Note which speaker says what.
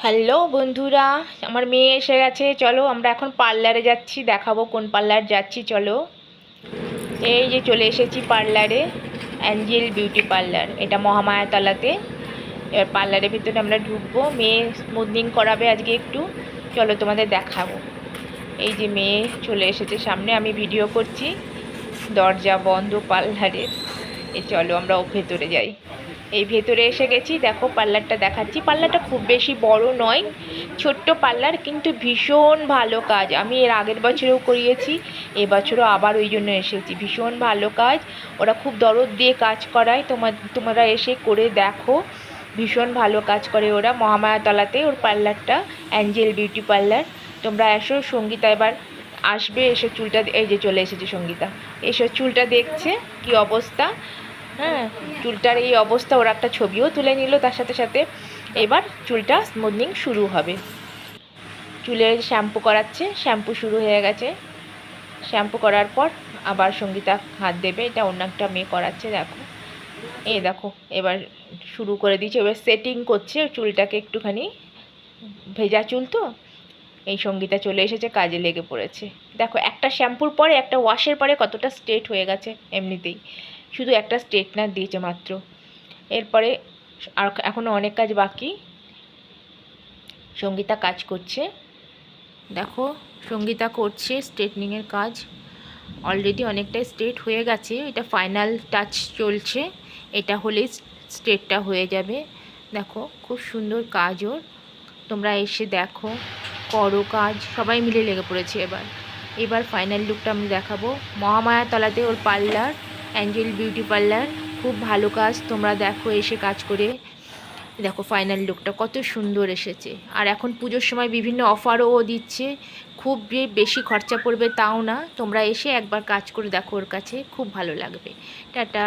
Speaker 1: Hello বন্ধুরা, আমার মেয়ে এসে গেছে। চলো আমরা এখন পার্লারে যাচ্ছি, দেখাবো কোন পার্লার যাচ্ছি। চলো, এই যে চলে এসেছি পার্লারে, অ্যাঞ্জেল বিউটি পার্লার, এটা মহামায়াতলাতে। এবার পার্লারের ভিতরে আমরা ঢুকবো, মেয়ে স্মুথনিং করাবে আজকে একটু। চলো তোমাদের দেখাবো। এই যে মেয়ে চলে এসেছে সামনে, আমি ভিডিও করছি, দরজা বন্ধ পার্লারের। চলো আমরা ভেতরে যাই। এই ভেতরে এসে গেছি, দেখো পার্লারটা দেখাচ্ছি। পার্লারটা খুব বেশি বড় নয়, ছোট্ট পার্লার, কিন্তু ভীষণ ভালো কাজ। আমি এর আগের বছরেও করিয়েছি, এবছরও আবার ওই জন্য এসেছি। ভীষণ ভালো কাজ, ওরা খুব দরদ দিয়ে কাজ করায়। তোমরা এসে করে দেখো, ভীষণ ভালো কাজ করে ওরা। মহামায়াতলাতে ওর পার্লারটা, অ্যাঞ্জেল বিউটি পার্লার। তোমরা এসো। সঙ্গীতা এবার আসবে, এসে চুলটা, এই যে চলে এসেছে সঙ্গীতা, এসে চুলটা দেখছে কি অবস্থা। হ্যাঁ, চুলটার এই অবস্থা, ওরা একটা ছবিও তুলে নিল তার সাথে সাথে। এবার চুলটা স্মুথনিং শুরু হবে। চুলের শ্যাম্পু করাচ্ছে, শ্যাম্পু শুরু হয়ে গেছে। শ্যাম্পু করার পর আবার সঙ্গীতা হাত দেবে। এটা অন্য একটা মেয়ে করাচ্ছে, দেখো। এই দেখো এবার শুরু করে দিয়েছে, এবার সেটিং করছে চুলটাকে একটুখানি। ভেজা চুল তো, এই সঙ্গীতা চলে এসেছে, কাজে লেগে পড়েছে। দেখো একটা শ্যাম্পুর পরে, একটা ওয়াশের পরে কতটা স্ট্রেট হয়ে গেছে এমনিতেই। শুধু একটা স্ট্রেটনার দিয়েছে মাত্র। এরপরে আর এখনও অনেক কাজ বাকি। সঙ্গীতা কাজ করছে, দেখো সঙ্গীতা করছে স্ট্রেটনিংয়ের কাজ। অলরেডি অনেকটাই স্ট্রেট হয়ে গেছে, এটা ফাইনাল টাচ চলছে। এটা হলেই স্ট্রেটটা হয়ে যাবে। দেখো খুব সুন্দর কাজ ওর, তোমরা এসে দেখো, করো কাজ। সবাই মিলে লেগে পড়েছে। এবার ফাইনাল লুকটা আমি দেখাবো। মহামায়াতলাতে ওর পার্লার, অ্যাঞ্জেল বিউটি পার্লার। খুব ভালো কাজ, তোমরা দেখো এসে কাজ করে। দেখো ফাইনাল লুকটা কত সুন্দর এসেছে। আর এখন পুজোর সময় বিভিন্ন অফারও ও দিচ্ছে। খুব বেশি খরচা পড়বে তাও না, তোমরা এসে একবার কাজ করে দেখো, ওর কাছে খুব ভালো লাগবে। টাটা।